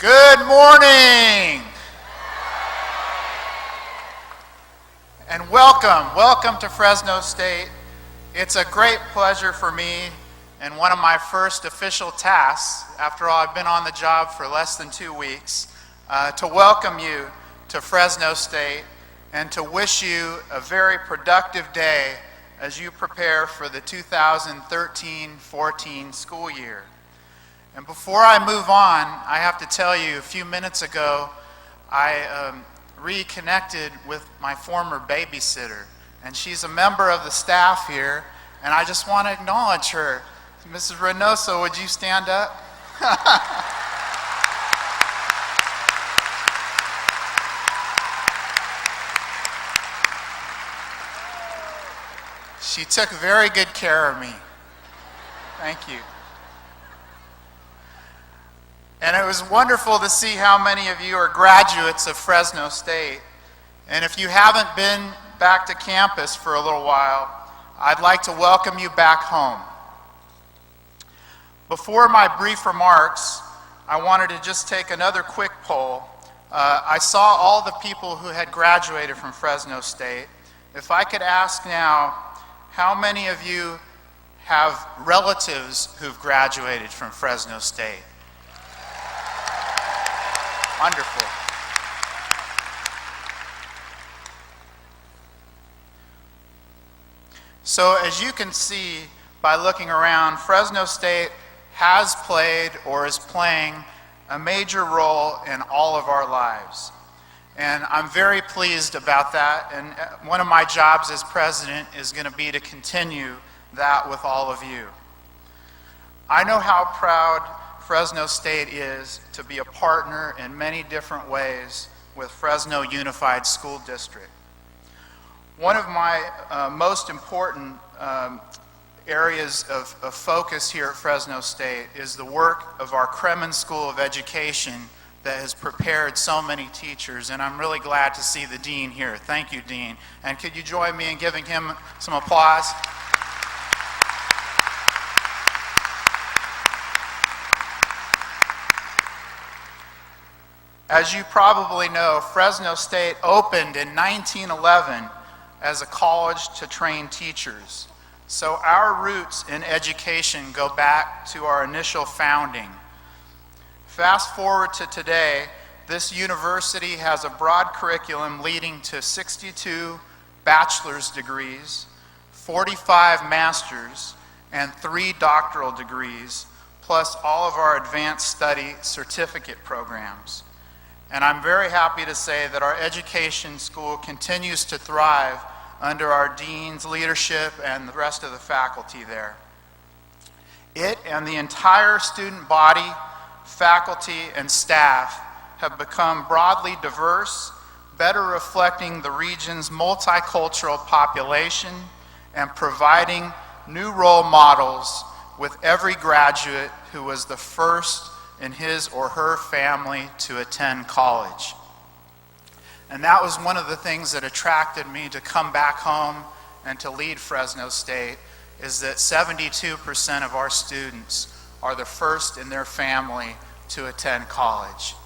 Good morning and welcome to Fresno State. It's a great pleasure for me and one of my first official tasks, after all I've been on the job for less than 2 weeks, to welcome you to Fresno State and to wish you a very productive day as you prepare for the 2013-14 school year. And before I move on, I have to tell you, a few minutes ago, I reconnected with my former babysitter, and she's a member of the staff here, and I just want to acknowledge her. Mrs. Reynoso, would you stand up? She took very good care of me. Thank you. And it was wonderful to see how many of you are graduates of Fresno State. And if you haven't been back to campus for a little while, I'd like to welcome you back home. Before my brief remarks, I wanted to just take another quick poll. I saw all the people who had graduated from Fresno State. If I could ask now, how many of you have relatives who've graduated from Fresno State? Wonderful. So as you can see by looking around, Fresno State has played or is playing a major role in all of our lives. And I'm very pleased about that, and one of my jobs as president is going to be to continue that with all of you. I know how proud Fresno State is to be a partner in many different ways with Fresno Unified School District. One of my most important areas of focus here at Fresno State is the work of our Kremen School of Education that has prepared so many teachers, and I'm really glad to see the Dean here. Thank you, Dean. And could you join me in giving him some applause? As you probably know, Fresno State opened in 1911 as a college to train teachers. So our roots in education go back to our initial founding. Fast forward to today, this university has a broad curriculum leading to 62 bachelor's degrees, 45 master's, and 3 doctoral degrees, plus all of our advanced study certificate programs. And I'm very happy to say that our education school continues to thrive under our dean's leadership and the rest of the faculty there. It and the entire student body, faculty, and staff have become broadly diverse, better reflecting the region's multicultural population and providing new role models with every graduate who was the first in his or her family to attend college. And that was one of the things that attracted me to come back home and to lead Fresno State, is that 72% of our students are the first in their family to attend college.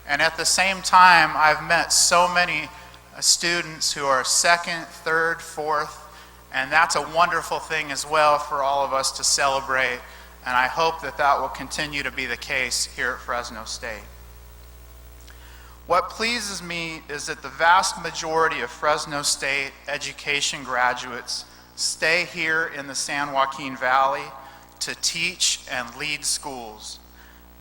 And at the same time, I've met so many students who are second, third, fourth, and that's a wonderful thing as well for all of us to celebrate, and I hope that that will continue to be the case here at Fresno State. What pleases me is that the vast majority of Fresno State education graduates stay here in the San Joaquin Valley to teach and lead schools.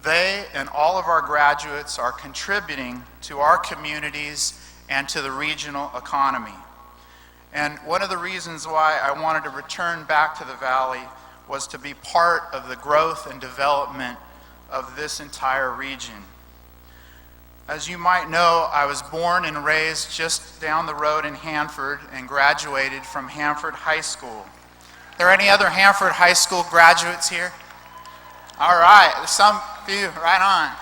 They and all of our graduates are contributing to our communities and to the regional economy. And one of the reasons why I wanted to return back to the Valley was to be part of the growth and development of this entire region. As you might know, I was born and raised just down the road in Hanford and graduated from Hanford High School. Are there any other Hanford High School graduates here? All right, there's some few, right on.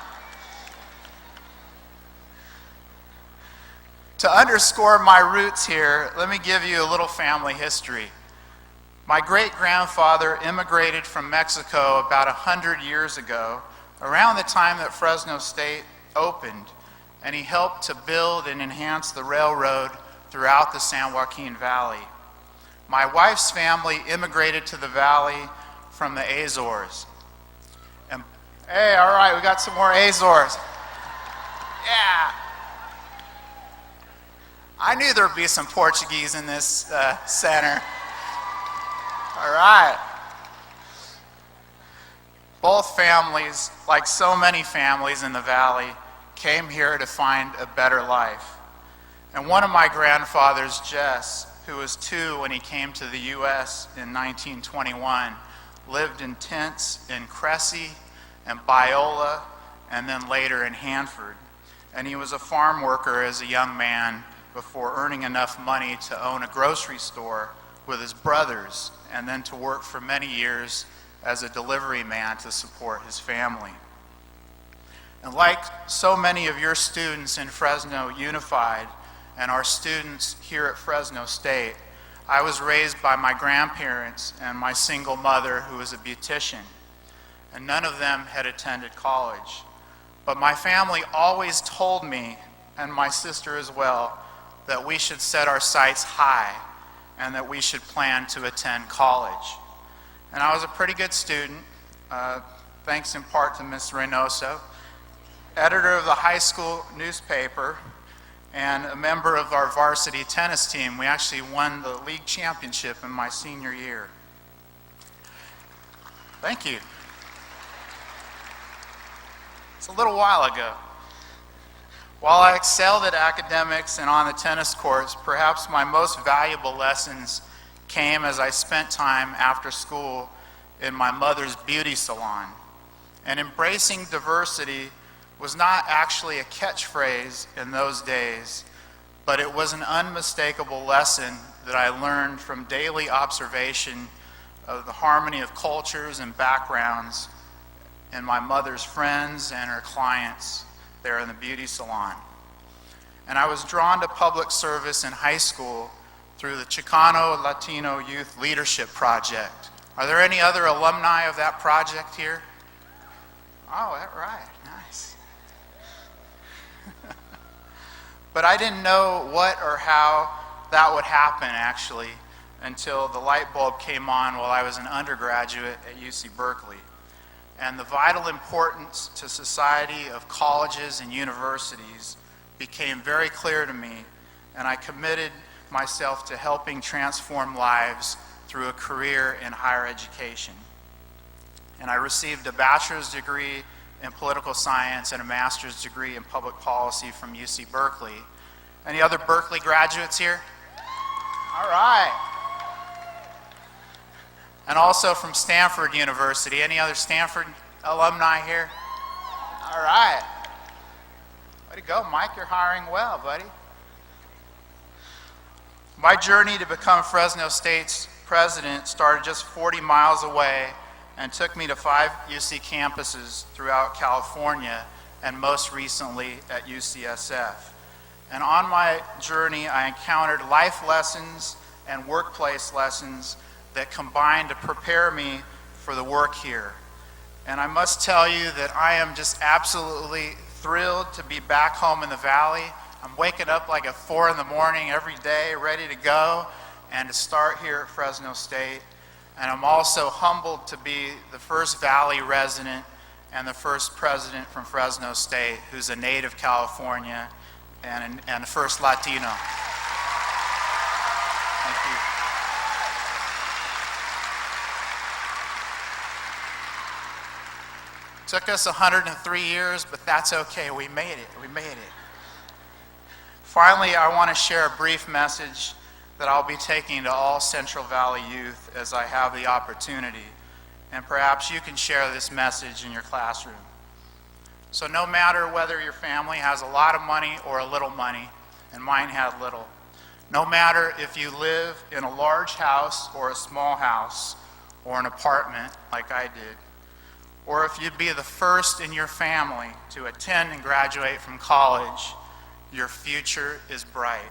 To underscore my roots here, let me give you a little family history. My great-grandfather immigrated from Mexico about 100 years ago, around the time that Fresno State opened, and he helped to build and enhance the railroad throughout the San Joaquin Valley. My wife's family immigrated to the valley from the Azores. And hey, all right, we got some more Azores. Yeah. I knew there would be some Portuguese in this center. All right. Both families, like so many families in the valley, came here to find a better life. And one of my grandfathers, Jess, who was 2 when he came to the U.S. in 1921, lived in tents in Cressy and Biola, and then later in Hanford. And he was a farm worker as a young man before earning enough money to own a grocery store with his brothers, and then to work for many years as a delivery man to support his family. And like so many of your students in Fresno Unified and our students here at Fresno State, I was raised by my grandparents and my single mother, who was a beautician, and none of them had attended college. But my family always told me, and my sister as well, that we should set our sights high and that we should plan to attend college. And I was a pretty good student, thanks in part to Ms. Reynoso, editor of the high school newspaper, and a member of our varsity tennis team. We actually won the league championship in my senior year. Thank you. It's a little while ago. While I excelled at academics and on the tennis courts, perhaps my most valuable lessons came as I spent time after school in my mother's beauty salon. And embracing diversity was not actually a catchphrase in those days, but it was an unmistakable lesson that I learned from daily observation of the harmony of cultures and backgrounds in my mother's friends and her clients there in the beauty salon. And I was drawn to public service in high school through the Chicano Latino Youth Leadership Project. Are there any other alumni of that project here? Oh, that's right, nice. But I didn't know what or how that would happen, actually, until the light bulb came on while I was an undergraduate at UC Berkeley. And the vital importance to society of colleges and universities became very clear to me, and I committed myself to helping transform lives through a career in higher education. And I received a bachelor's degree in political science and a master's degree in public policy from UC Berkeley. Any other Berkeley graduates here? All right. And also from Stanford University. Any other Stanford alumni here? All right. Way to go, Mike. You're hiring well, buddy. My journey to become Fresno State's president started just 40 miles away and took me to 5 UC campuses throughout California, and most recently at UCSF. And on my journey, I encountered life lessons and workplace lessons that combined to prepare me for the work here. And I must tell you that I am just absolutely thrilled to be back home in the Valley. I'm waking up like at 4 in the morning every day, ready to go, and to start here at Fresno State. And I'm also humbled to be the first Valley resident and the first president from Fresno State who's a native California and the first Latino. Thank you. Took us 103 years, but that's okay. We made it. We made it. Finally, I want to share a brief message that I'll be taking to all Central Valley youth as I have the opportunity. And perhaps you can share this message in your classroom. So no matter whether your family has a lot of money or a little money, and mine had little, no matter if you live in a large house or a small house or an apartment like I did, or if you'd be the first in your family to attend and graduate from college, your future is bright.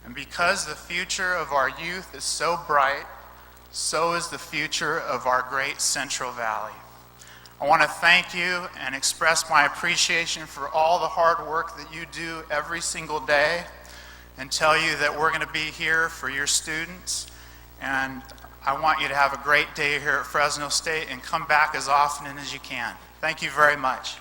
And because the future of our youth is so bright, so is the future of our great Central Valley. I want to thank you and express my appreciation for all the hard work that you do every single day, and tell you that we're going to be here for your students. And I want you to have a great day here at Fresno State and come back as often as you can. Thank you very much.